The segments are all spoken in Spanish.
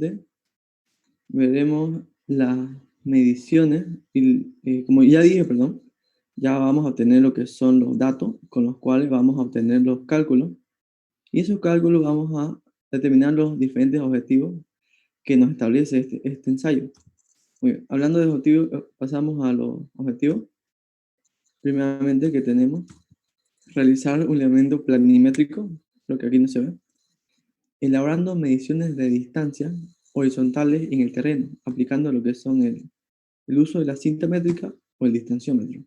Primeramente, veremos las mediciones y, como ya dije, perdón, ya vamos a obtener lo que son los datos con los cuales vamos a obtener los cálculos. Y esos cálculos vamos a determinar los diferentes objetivos que nos establece este ensayo. Muy bien, hablando de objetivos, pasamos a los objetivos. Primeramente que tenemos, realizar un elemento planimétrico, lo que aquí no se ve, elaborando mediciones de distancia horizontales en el terreno, aplicando lo que son el uso de la cinta métrica o el distanciómetro.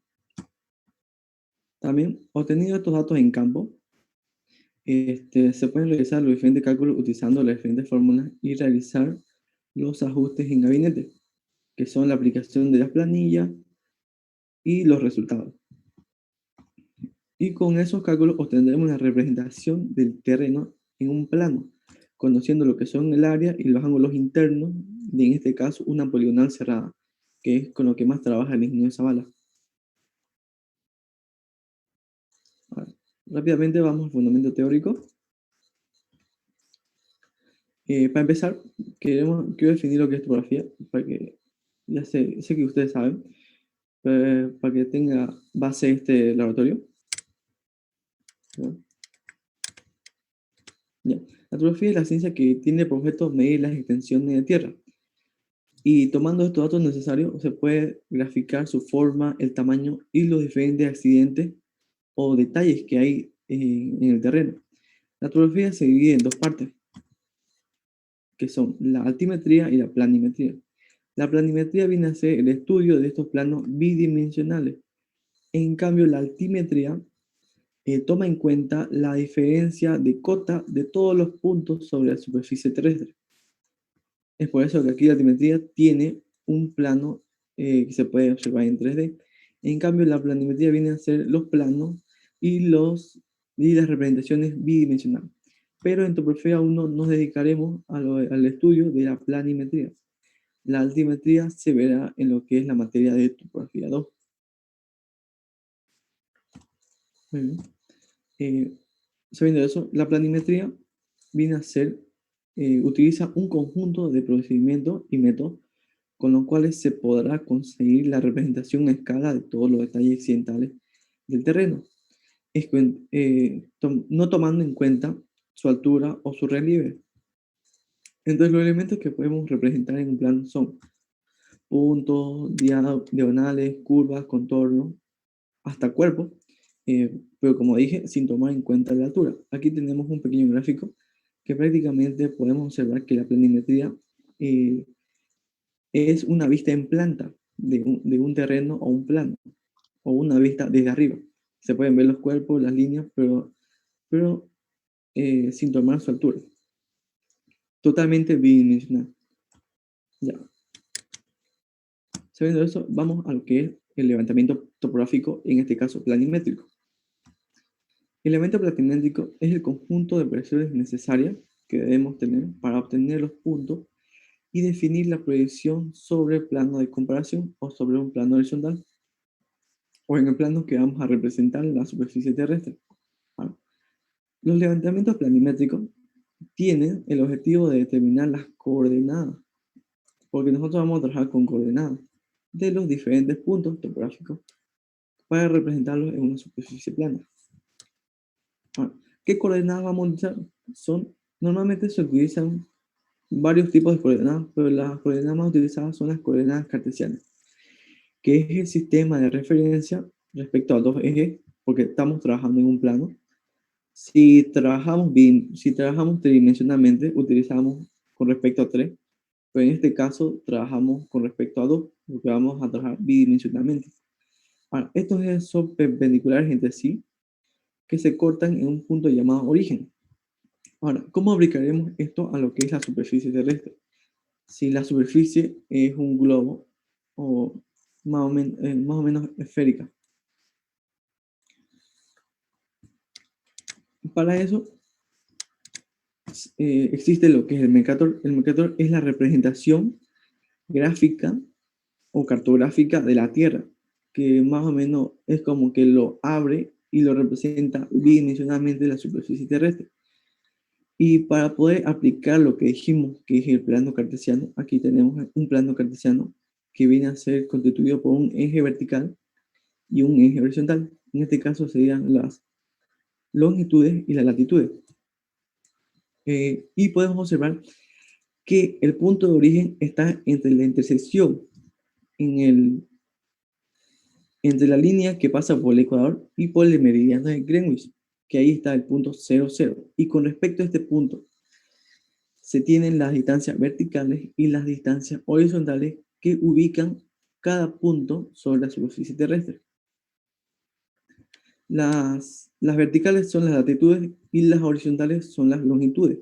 También, obtenido estos datos en campo, se pueden realizar los diferentes cálculos utilizando las diferentes fórmulas y realizar los ajustes en gabinete, que son la aplicación de las planillas y los resultados. Y con esos cálculos obtendremos la representación del terreno en un plano, conociendo lo que son el área y los ángulos internos, de en este caso una poligonal cerrada, que es con lo que más trabaja el ingeniero Zavala. Ahora, rápidamente vamos al fundamento teórico. Para empezar, quiero definir lo que es topografía, para que ya sé que ustedes saben, para que tenga base este laboratorio. ¿No? Ya. La topografía es la ciencia que tiene por objeto medir las extensiones de tierra. Y tomando estos datos necesarios, se puede graficar su forma, el tamaño y los diferentes accidentes o detalles que hay en el terreno. La topografía se divide en dos partes, que son la altimetría y la planimetría. La planimetría viene a ser el estudio de estos planos bidimensionales. En cambio, la altimetría toma en cuenta la diferencia de cota de todos los puntos sobre la superficie terrestre. Es por eso que aquí la altimetría tiene un plano que se puede observar en 3D. En cambio, la planimetría viene a ser los planos y, y las representaciones bidimensionales. Pero en topografía 1 nos dedicaremos al estudio de la planimetría. La altimetría se verá en lo que es la materia de topografía 2. Muy bien. Sabiendo eso, la planimetría viene a ser, utiliza un conjunto de procedimientos y métodos con los cuales se podrá conseguir la representación a escala de todos los detalles accidentales del terreno, no tomando en cuenta su altura o su relieve. Entonces los elementos que podemos representar en un plano son puntos, diagonales, curvas, contornos, hasta cuerpos, pero como dije, sin tomar en cuenta la altura. Aquí tenemos un pequeño gráfico que prácticamente podemos observar que la planimetría es una vista en planta de un terreno o un plano, o una vista desde arriba. Se pueden ver los cuerpos, las líneas, pero sin tomar su altura. Totalmente bidimensional. Ya. Sabiendo eso, vamos a lo que es el levantamiento topográfico, en este caso planimétrico. El elemento planimétrico es el conjunto de operaciones necesarias que debemos tener para obtener los puntos y definir la proyección sobre el plano de comparación o sobre un plano horizontal, o en el plano que vamos a representar la superficie terrestre. Bueno, los levantamientos planimétricos tienen el objetivo de determinar las coordenadas, porque nosotros vamos a trabajar con coordenadas de los diferentes puntos topográficos para representarlos en una superficie plana. Bueno, ¿qué coordenadas vamos a utilizar? Normalmente se utilizan varios tipos de coordenadas, pero las coordenadas más utilizadas son las coordenadas cartesianas, que es el sistema de referencia respecto a dos ejes, porque estamos trabajando en un plano. Si trabajamos tridimensionalmente, utilizamos con respecto a 3, pero en este caso trabajamos con respecto a 2, porque vamos a trabajar bidimensionalmente. Ahora, estos ejes son perpendiculares entre sí, que se cortan en un punto llamado origen. Ahora, ¿cómo aplicaremos esto a lo que es la superficie terrestre? Si la superficie es un globo o más o menos esférica. Para eso existe lo que es el Mercator. El Mercator es la representación gráfica o cartográfica de la Tierra, que más o menos es como que lo abre y lo representa bidimensionalmente la superficie terrestre. Y para poder aplicar lo que dijimos que es el plano cartesiano, aquí tenemos un plano cartesiano que viene a ser constituido por un eje vertical y un eje horizontal. En este caso serían las longitudes y las latitudes. Y podemos observar que el punto de origen está entre la intersección entre la línea que pasa por el ecuador y por el meridiano de Greenwich, que ahí está el punto 00. Y con respecto a este punto, se tienen las distancias verticales y las distancias horizontales que ubican cada punto sobre la superficie terrestre. Las verticales son las latitudes y las horizontales son las longitudes.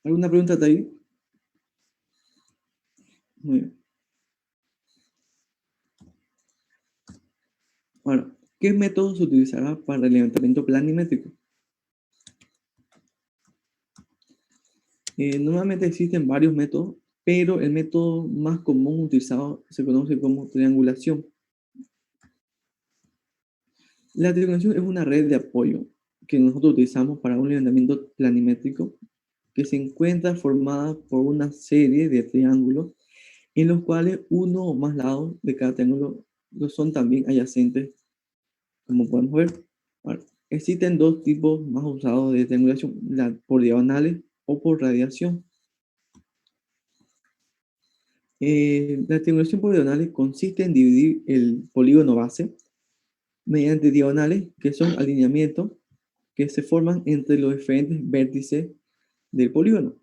¿Alguna pregunta hasta ahí? Muy bien. Ahora, ¿qué método se utilizará para el levantamiento planimétrico? Normalmente existen varios métodos, pero el método más común utilizado se conoce como triangulación. La triangulación es una red de apoyo que nosotros utilizamos para un levantamiento planimétrico que se encuentra formada por una serie de triángulos en los cuales uno o más lados de cada triángulo son también adyacentes, como podemos ver. Ahora, existen dos tipos más usados de triangulación, por diagonales o por radiación. La triangulación por diagonales consiste en dividir el polígono base mediante diagonales, que son alineamientos que se forman entre los diferentes vértices del polígono.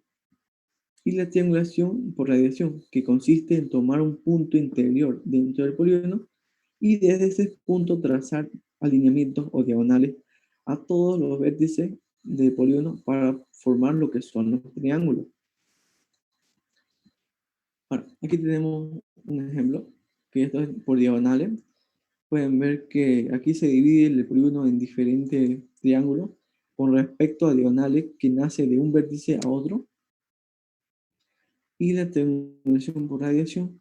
Y la triangulación por radiación, que consiste en tomar un punto interior dentro del polígono y desde ese punto trazar alineamientos o diagonales a todos los vértices del polígono para formar lo que son los triángulos. Ahora, aquí tenemos un ejemplo, que esto es por diagonales. Pueden ver que aquí se divide el polígono en diferentes triángulos con respecto a diagonales que nace de un vértice a otro, y la triangulación por radiación,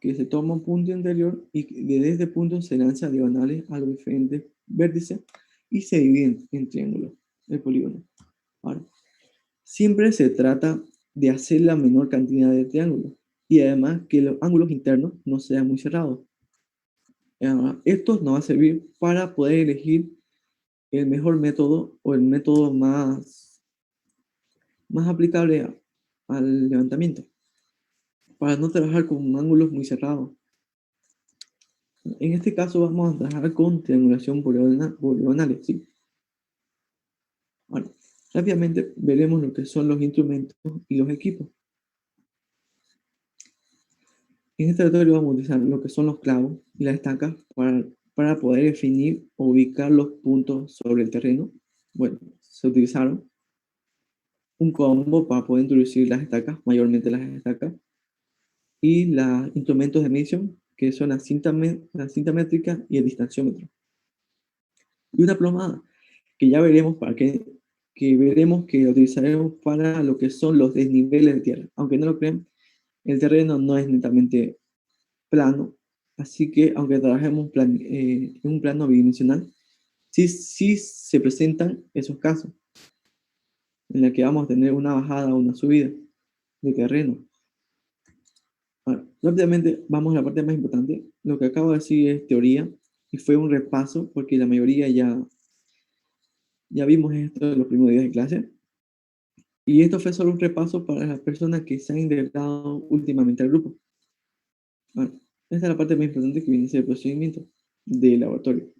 que se toma un punto interior y desde este punto se lanza diagonales a los diferentes vértices y se divide en triángulos el polígono. Ahora, siempre se trata de hacer la menor cantidad de triángulos y además que los ángulos internos no sean muy cerrados. Esto nos va a servir para poder elegir el mejor método o el método más aplicable al levantamiento, para no trabajar con ángulos muy cerrados. En este caso vamos a trabajar con triangulación poligonales, ¿sí? Bueno, rápidamente veremos lo que son los instrumentos y los equipos. En este tutorial vamos a utilizar lo que son los clavos y las estacas para poder definir o ubicar los puntos sobre el terreno. Bueno, se utilizaron un combo para poder introducir las estacas, mayormente las estacas, y los instrumentos de medición, que son la cinta métrica y el distanciómetro. Y una plomada, que ya veremos que veremos que utilizaremos para lo que son los desniveles de tierra. Aunque no lo crean, el terreno no es netamente plano, así que aunque trabajemos en un plano bidimensional, sí se presentan esos casos en los que vamos a tener una bajada o una subida de terreno. Ahora, rápidamente vamos a la parte más importante. Lo que acabo de decir es teoría y fue un repaso porque la mayoría ya vimos esto en los primeros días de clase. Y esto fue solo un repaso para las personas que se han integrado últimamente al grupo. Bueno, esta es la parte más importante que viene a ser el procedimiento de laboratorio.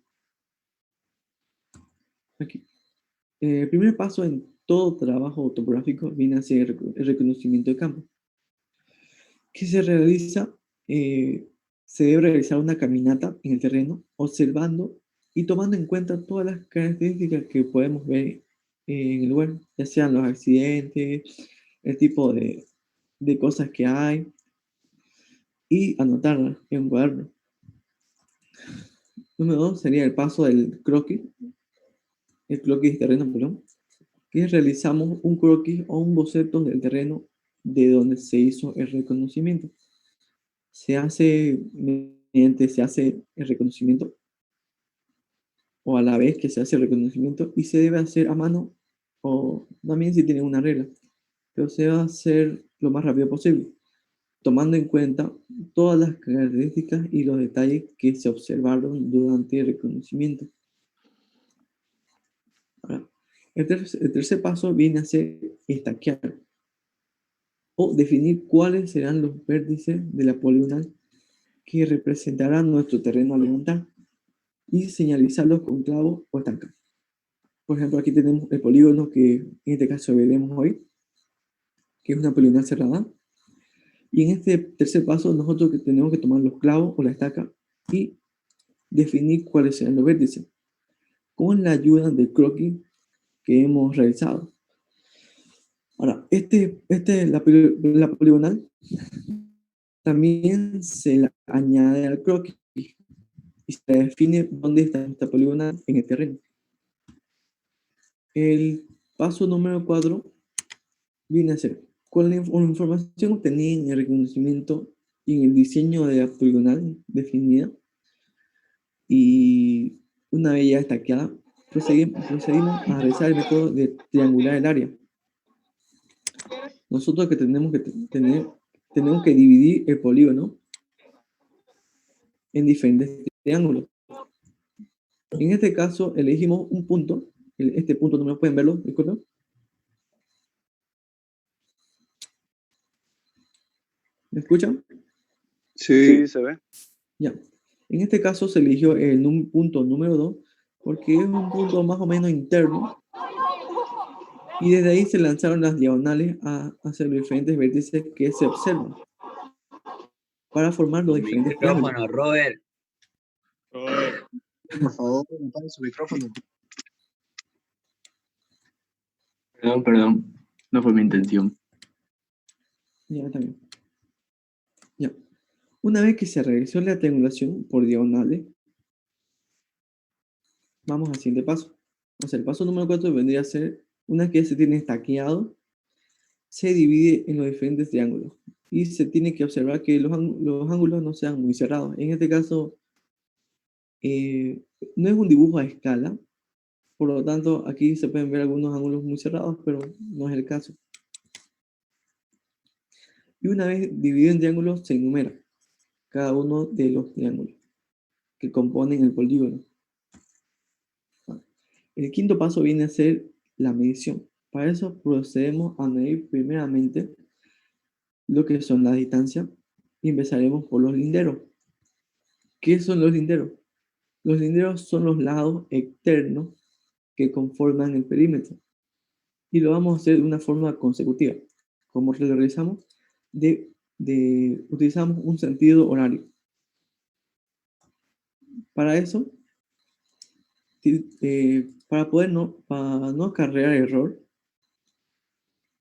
Aquí. El primer paso en todo trabajo topográfico viene a ser el reconocimiento de campo. Que se realiza, se debe realizar una caminata en el terreno, observando y tomando en cuenta todas las características que podemos ver en el lugar, ya sean los accidentes, el tipo de cosas que hay, y anotarlas en un cuaderno. Número 2 sería el paso del croquis, el croquis de terreno, perdón, que realizamos un croquis o un boceto del terreno de donde se hizo el reconocimiento. Se hace el reconocimiento o a la vez que se hace el reconocimiento, y se debe hacer a mano, o también si tiene una regla, pero se va a hacer lo más rápido posible, tomando en cuenta todas las características y los detalles que se observaron durante el reconocimiento. Ahora, el tercer paso viene a ser estaquear, o definir cuáles serán los vértices de la poligonal que representarán nuestro terreno a levantar, y señalizarlos con clavos o estancas. Por ejemplo, aquí tenemos el polígono que en este caso veremos hoy, que es una poligonal cerrada. Y en este tercer paso nosotros tenemos que tomar los clavos o la estaca y definir cuáles serán los vértices, con la ayuda del croquis que hemos realizado. Ahora, la poligonal también se la añade al croquis y se define dónde está esta poligonal en el terreno. El paso número 4 viene a ser, con la información obtenida en el reconocimiento y en el diseño de la poligonal definida, y una vez ya estaqueada, procedimos a realizar el método de triangular el área. Nosotros que tenemos que dividir el polígono en diferentes triángulos. En este caso elegimos un punto, este punto no me pueden verlo, disculpen. ¿Me escuchan? Sí, se ve. Ya. En este caso se eligió el punto número 2 porque es un punto más o menos interno, y desde ahí se lanzaron las diagonales hacia los diferentes vértices que se observan para formar los diferentes triángulos. Micrófono, Robert. Por favor, apague su micrófono. Perdón, no fue mi intención. Ya, está bien. Ya. Una vez que se realizó la triangulación por diagonales, vamos al siguiente paso. O sea, el paso número 4 vendría a ser, una vez que se tiene estaqueado, se divide en los diferentes triángulos. Y se tiene que observar que los ángulos no sean muy cerrados. En este caso, no es un dibujo a escala, por lo tanto, aquí se pueden ver algunos ángulos muy cerrados, pero no es el caso. Y una vez dividido en triángulos, se enumera cada uno de los triángulos que componen el polígono. El quinto paso viene a ser la medición. Para eso procedemos a medir primeramente lo que son las distancias y empezaremos por los linderos. ¿Qué son los linderos? Los linderos son los lados externos que conforman el perímetro, y lo vamos a hacer de una forma consecutiva. ¿Cómo lo realizamos? Utilizamos un sentido horario. Para eso, para no acarrear error,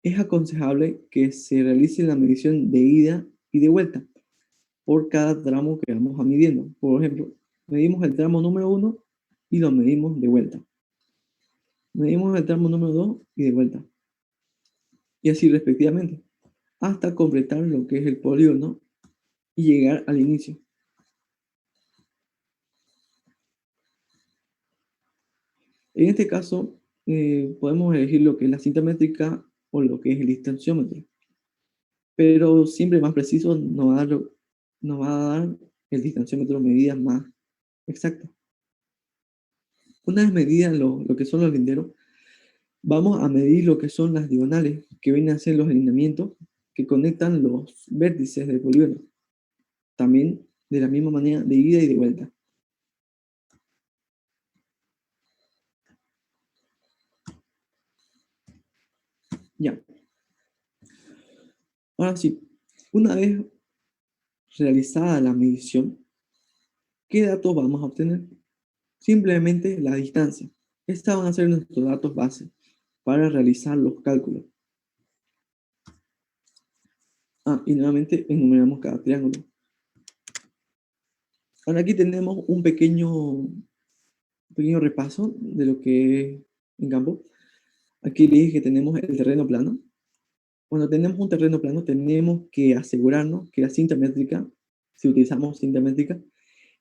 es aconsejable que se realice la medición de ida y de vuelta por cada tramo que vamos a midiendo. Por ejemplo, medimos el tramo número 1 y lo medimos de vuelta. Medimos el tramo número 2 y de vuelta. Y así respectivamente, hasta completar lo que es el polígono y llegar al inicio. En este caso, podemos elegir lo que es la cinta métrica o lo que es el distanciómetro, pero siempre más preciso nos va a dar el distanciómetro medidas más exactas. Una vez medidas lo que son los linderos, vamos a medir lo que son las diagonales, que vienen a ser los alineamientos que conectan los vértices del polígono. También de la misma manera de ida y de vuelta. Ya. Ahora sí, una vez realizada la medición, ¿qué datos vamos a obtener? Simplemente la distancia. Estas van a ser nuestros datos base para realizar los cálculos. Y nuevamente enumeramos cada triángulo. Ahora aquí tenemos un pequeño repaso de lo que es en campo. Aquí le dije que tenemos el terreno plano. Cuando tenemos un terreno plano, tenemos que asegurarnos que la cinta métrica, si utilizamos cinta métrica,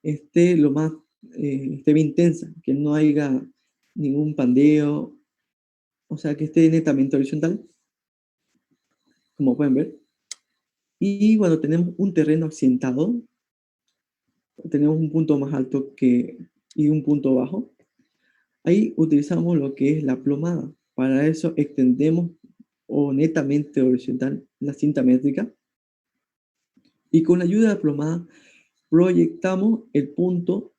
esté lo más esté bien tensa, que no haya ningún pandeo, o sea, que esté netamente horizontal, como pueden ver. Y cuando tenemos un terreno accidentado, tenemos un punto más alto y un punto bajo, ahí utilizamos lo que es la plomada. Para eso extendemos o netamente horizontal la cinta métrica y con la ayuda de la plomada proyectamos el punto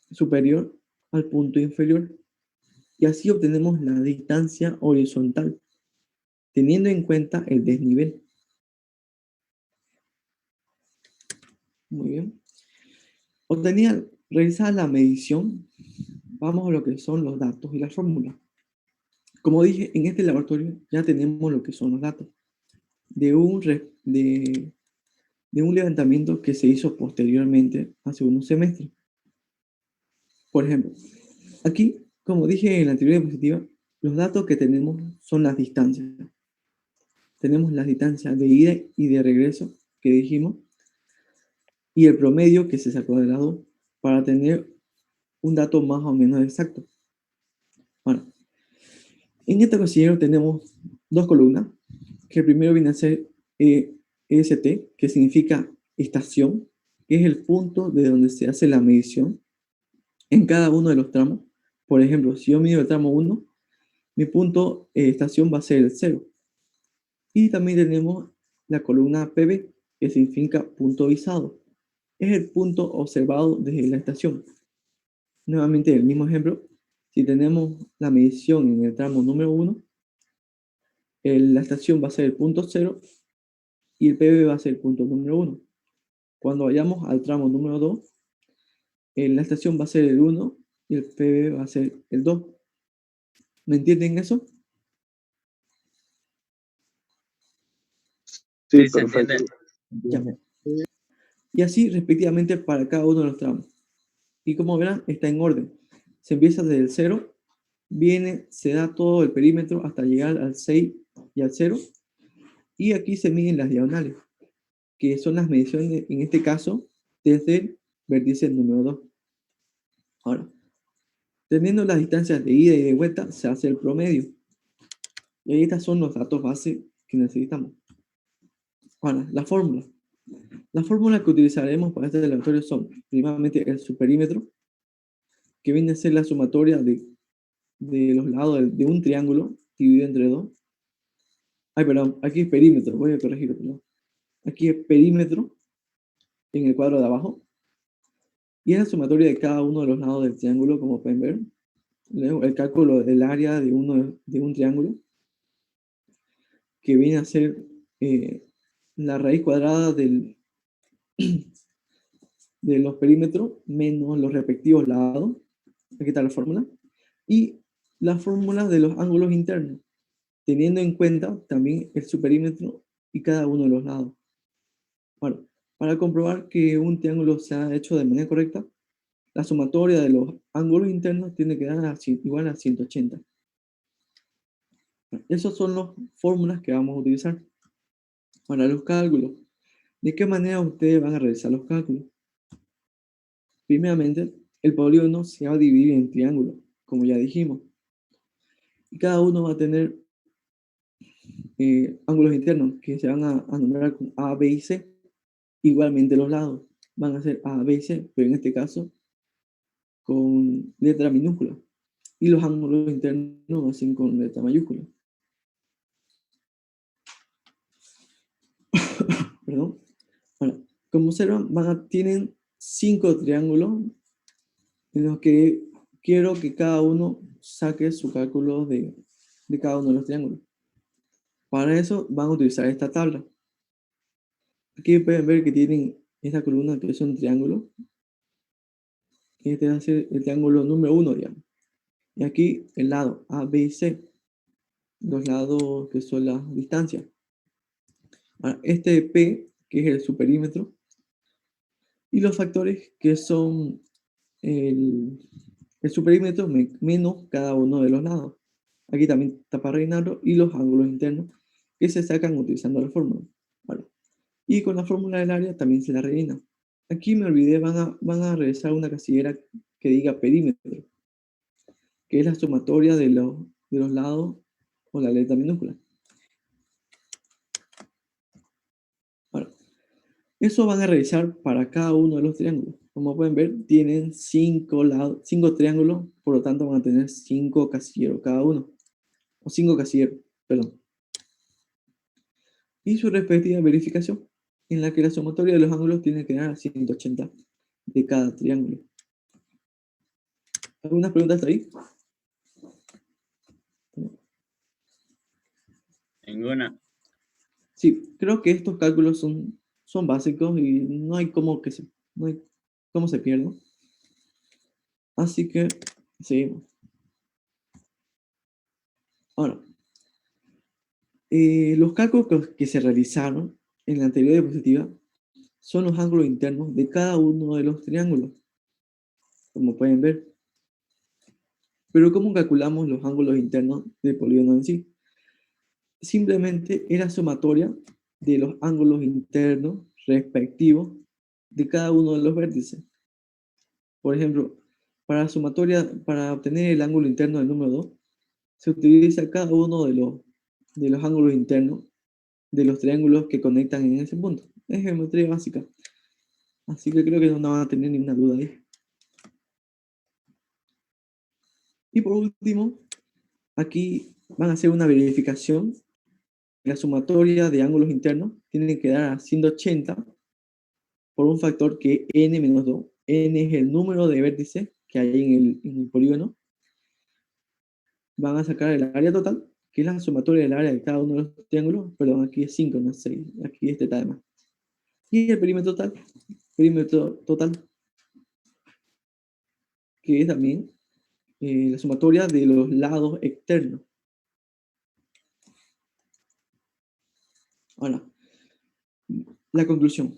superior al punto inferior y así obtenemos la distancia horizontal teniendo en cuenta el desnivel. Muy bien. Realizada la medición, vamos a lo que son los datos y las fórmulas. Como dije, en este laboratorio ya tenemos lo que son los datos de un levantamiento que se hizo posteriormente hace unos semestres. Por ejemplo, aquí, como dije en la teoría diapositiva, los datos que tenemos son las distancias. Tenemos las distancias de ida y de regreso que dijimos y el promedio que se sacó de lado para tener un dato más o menos exacto. Bueno, en este considero tenemos dos columnas, que primero viene a ser EST, que significa estación, que es el punto de donde se hace la medición en cada uno de los tramos. Por ejemplo, si yo mido el tramo 1, mi punto estación va a ser el 0. Y también tenemos la columna PB, que significa punto visado. Es el punto observado desde la estación. Nuevamente, el mismo ejemplo, si tenemos la medición en el tramo número 1, la estación va a ser el punto 0 y el PB va a ser el punto número 1. Cuando vayamos al tramo número 2, la estación va a ser el 1 y el PB va a ser el 2. ¿Me entienden eso? Sí, perfecto. Ya. Y así respectivamente para cada uno de los tramos. Y como verán, está en orden. Se empieza desde el 0, se da todo el perímetro hasta llegar al 6 y al 0. Y aquí se miden las diagonales, que son las mediciones, en este caso, desde el vértice número 2. Ahora, teniendo las distancias de ida y de vuelta, se hace el promedio. Y ahí estos son los datos base que necesitamos. Ahora, la fórmula. Las fórmulas que utilizaremos para este laboratorio son, primeramente, el subperímetro, que viene a ser la sumatoria de los lados de un triángulo dividido entre 2. Ay, perdón, aquí es perímetro, voy a corregirlo, perdón. Aquí es perímetro en el cuadro de abajo. Y es la sumatoria de cada uno de los lados del triángulo, como pueden ver. Luego, el cálculo del área de un triángulo, que viene a ser la raíz cuadrada de los perímetros menos los respectivos lados. Aquí está la fórmula. Y la fórmula de los ángulos internos, teniendo en cuenta también el subperímetro y cada uno de los lados. Bueno, para comprobar que un triángulo se ha hecho de manera correcta, la sumatoria de los ángulos internos tiene que dar igual a 180. Esas son las fórmulas que vamos a utilizar para los cálculos. ¿De qué manera ustedes van a realizar los cálculos? Primeramente, el polígono se va a dividir en triángulos, como ya dijimos. Y cada uno va a tener ángulos internos que se van a nombrar con A, B y C. Igualmente los lados van a ser A, B y C, pero en este caso con letra minúscula. Y los ángulos internos hacen con letra mayúscula. Perdón. Bueno, como observan, tienen 5 triángulos en los que quiero que cada uno saque su cálculo de cada uno de los triángulos. Para eso van a utilizar esta tabla. Aquí pueden ver que tienen esta columna que es un triángulo. Este va a ser el triángulo número 1, digamos. Y aquí el lado A, B y C. Los lados que son las distancias. Ahora, este P, que es el subperímetro. Y los factores que son el subperímetro menos cada uno de los lados. Aquí también está para rellenarlo y los ángulos internos que se sacan utilizando la fórmula. Vale. Y con la fórmula del área también se la rellena. Aquí me olvidé, van a realizar una casillera que diga perímetro, que es la sumatoria de los lados con la letra minúscula. Ahora, eso van a revisar para cada uno de los triángulos. Como pueden ver, tienen 5 triángulos, por lo tanto van a tener 5 casilleros cada uno. O 5 casilleros, perdón. Y su respectiva verificación, en la que la sumatoria de los ángulos tiene que dar a 180 de cada triángulo. ¿Algunas preguntas hasta ahí? Ninguna. Sí, creo que estos cálculos son básicos y no hay cómo se pierdan. Así que seguimos. Ahora, los cálculos que se realizaron en la anterior diapositiva son los ángulos internos de cada uno de los triángulos, como pueden ver. Pero ¿cómo calculamos los ángulos internos del polígono en sí? Simplemente es la sumatoria de los ángulos internos respectivos de cada uno de los vértices. Por ejemplo, para obtener el ángulo interno del número 2, se utiliza cada uno de los ángulos internos de los triángulos que conectan en ese punto. Es geometría básica. Así que creo que no van a tener ninguna duda ahí. Y por último, aquí van a hacer una verificación. La sumatoria de ángulos internos tiene que dar a 180 por un factor que es n-2. N es el número de vértices que hay en el polígono. Van a sacar el área total, que es la sumatoria del área de cada uno de los triángulos. Perdón, aquí es 5, no es 6. Aquí este está de más. Y el perímetro total, que es también la sumatoria de los lados externos. Ahora, la conclusión.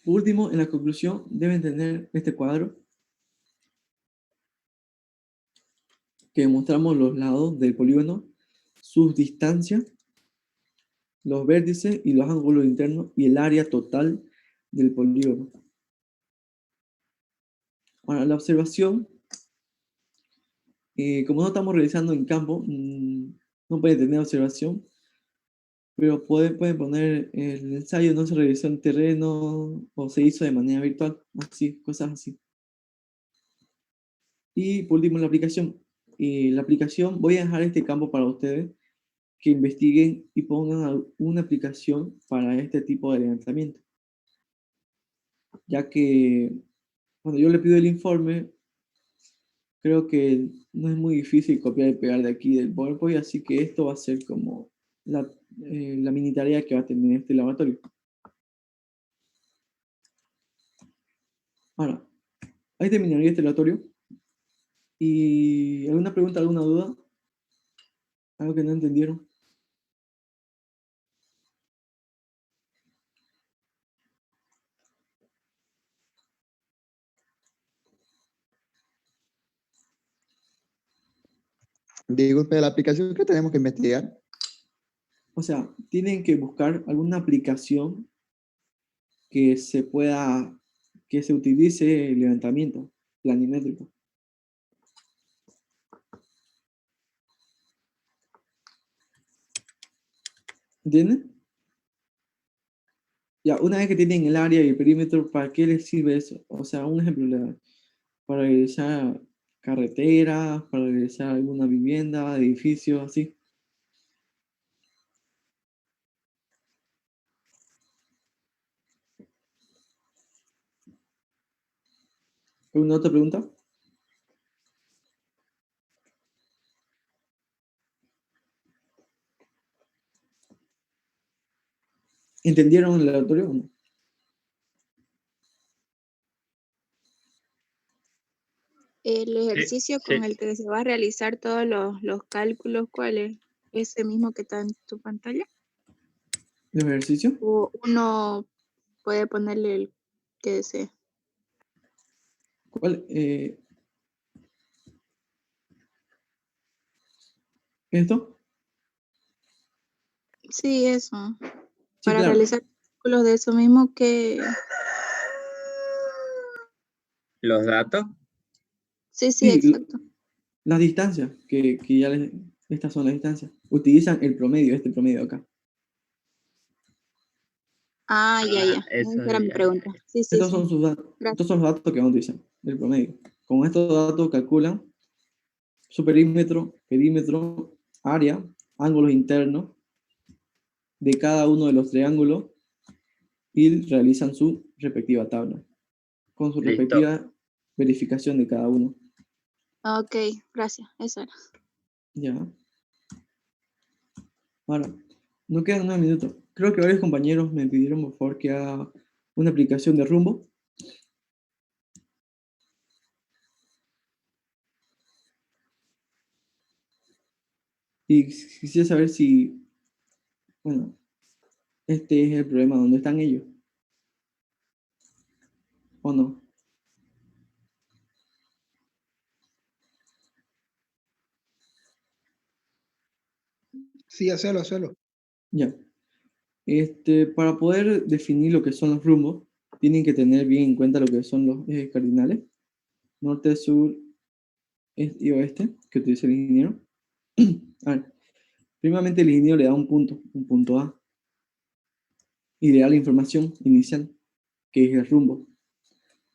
Por último, en la conclusión deben tener este cuadro que mostramos los lados del polígono, sus distancias, los vértices y los ángulos internos y el área total del polígono. Ahora, la observación, como no estamos realizando en campo, no pueden tener observación, pero pueden poner el ensayo no se realizó en terreno o se hizo de manera virtual, así, cosas así. Y por último, la aplicación. Voy a dejar este campo para ustedes que investiguen y pongan una aplicación para este tipo de levantamiento. Ya que cuando yo le pido el informe, creo que no es muy difícil copiar y pegar de aquí del PowerPoint, así que esto va a ser como la mini tarea que va a tener este laboratorio. Ahora, ahí terminaría este laboratorio. ¿Y alguna pregunta, alguna duda? ¿Algo que no entendieron? Disculpe, la aplicación que tenemos que investigar. O sea, tienen que buscar alguna aplicación que se utilice el levantamiento planimétrico. ¿Entienden? Ya, una vez que tienen el área y el perímetro, ¿para qué les sirve eso? O sea, un ejemplo, para realizar carreteras, para realizar alguna vivienda, edificio, así. ¿Alguna otra pregunta? ¿Entendieron el laboratorio o no? El ejercicio con el que se va a realizar todos los cálculos, ¿cuál es? ¿Ese mismo que está en tu pantalla? ¿Los ejercicios? ¿O uno puede ponerle el que desee? ¿Cuál? ¿Esto? Sí, eso. Sí, Para claro. realizar cálculos de eso mismo que... ¿Los datos? Sí, sí, Sí, exacto. las distancias, que ya estas son las distancias. Utilizan el promedio, este promedio acá. Ah, ya, ya. Eso Esa era mi ya. pregunta. Sí, sí, Estos sí. son sus datos. Gracias. Estos son los datos que vamos a utilizar, el promedio. Con estos datos calculan su perímetro, área, ángulos internos de cada uno de los triángulos y realizan su respectiva tabla, con su Listo. respectiva verificación de cada uno. Ok, gracias. Eso era. Ya. Ahora, no quedan 9 minutos. Creo que varios compañeros me pidieron por favor que haga una aplicación de rumbo. Y quisiera saber si, bueno, este es el problema, ¿dónde están ellos? ¿O no? Sí, hacelo. Ya. Para poder definir lo que son los rumbos, tienen que tener bien en cuenta lo que son los ejes cardinales, norte, sur, este y oeste, que utiliza el ingeniero. A ver, primeramente el ingeniero le da un punto A, y le da la información inicial, que es el rumbo.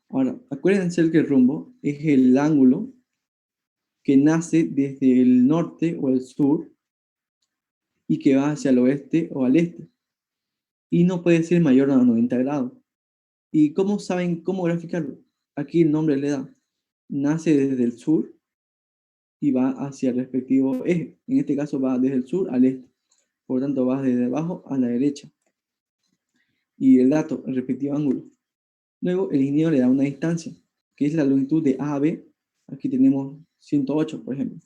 Ahora, acuérdense que el rumbo es el ángulo que nace desde el norte o el sur y que va hacia el oeste o al este. Y no puede ser mayor a 90 grados. ¿Y cómo saben cómo graficarlo? Aquí el nombre le da. Nace desde el sur y va hacia el respectivo eje. En este caso va desde el sur al este. Por lo tanto, va desde abajo a la derecha. Y el dato, el respectivo ángulo. Luego, el ingeniero le da una distancia, que es la longitud de A a B. Aquí tenemos 108, por ejemplo.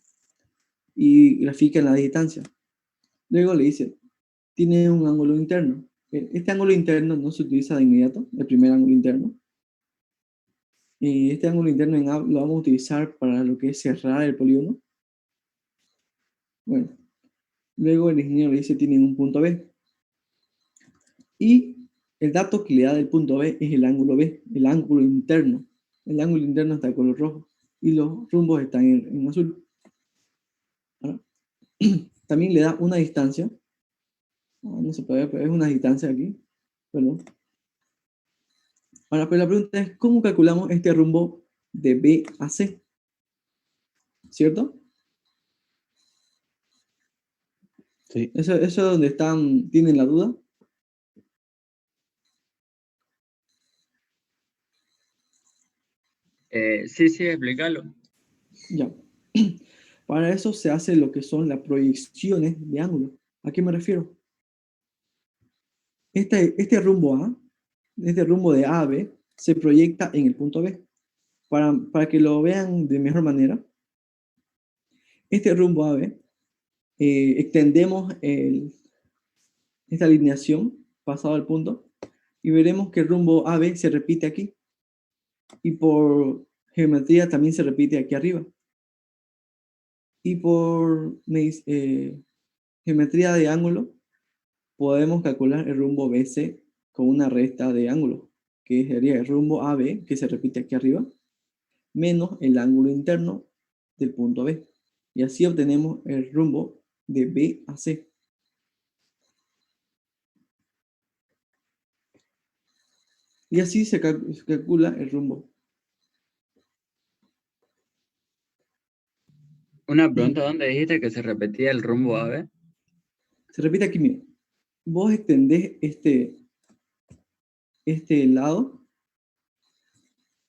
Y grafica la distancia. Luego le dice, tiene un ángulo interno. Este ángulo interno no se utiliza de inmediato, el primer ángulo interno. Y este ángulo interno en A lo vamos a utilizar para lo que es cerrar el polígono. Bueno, luego el ingeniero le dice, tienen un punto B. Y el dato que le da del punto B es el ángulo B, el ángulo interno. El ángulo interno está de color rojo y los rumbos están en azul. ¿Verdad? También le da una distancia. No se puede ver, pero es una distancia aquí. Perdón. Ahora, pero la pregunta es, ¿cómo calculamos este rumbo de B a C? ¿Cierto? Sí. Eso es donde tienen la duda. Sí, explícalo. Ya. Para eso se hace lo que son las proyecciones de ángulo. ¿A qué me refiero? Este rumbo A, este rumbo de A a B, se proyecta en el punto B. Para que lo vean de mejor manera, este rumbo A a B, extendemos esta alineación pasado al punto y veremos que el rumbo AB se repite aquí y por geometría también se repite aquí arriba. Y por geometría de ángulo podemos calcular el rumbo BC con una resta de ángulo, que sería el rumbo AB, que se repite aquí arriba, menos el ángulo interno del punto B. Y así obtenemos el rumbo de B a C. Y así se calcula el rumbo. Una pregunta, ¿dónde dijiste que se repetía el rumbo AB? Se repite aquí mismo. Vos extendés este lado,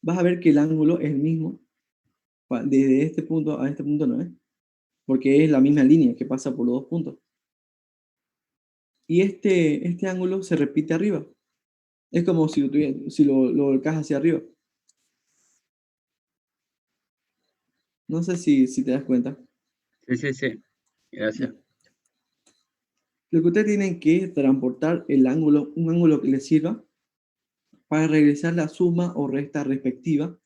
vas a ver que el ángulo es el mismo desde este punto a este punto, ¿no es? Porque es la misma línea que pasa por los dos puntos. Y este ángulo se repite arriba. Es como si lo volcás hacia arriba. No sé si te das cuenta. Sí. Gracias. Ya. Lo que ustedes tienen que transportar un ángulo que les sirva para regresar la suma o resta respectiva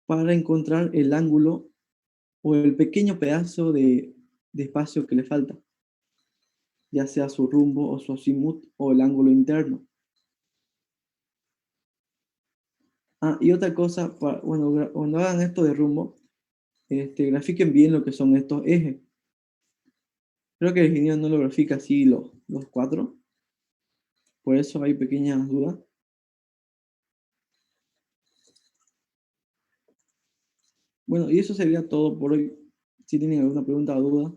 para encontrar el ángulo o el pequeño pedazo de espacio que le falta, ya sea su rumbo o su azimut o el ángulo interno. Y otra cosa, bueno, cuando hagan esto de rumbo, grafiquen bien lo que son estos ejes. Creo que el ingeniero no lo grafica así los 4. Por eso hay pequeñas dudas. Bueno, y eso sería todo por hoy. Si tienen alguna pregunta o duda,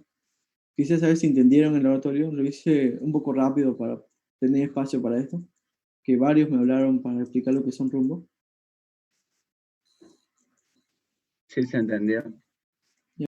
quisiera saber si entendieron el laboratorio. Lo hice un poco rápido para tener espacio para esto, que varios me hablaron para explicar lo que son rumbos. Sí, se entendió.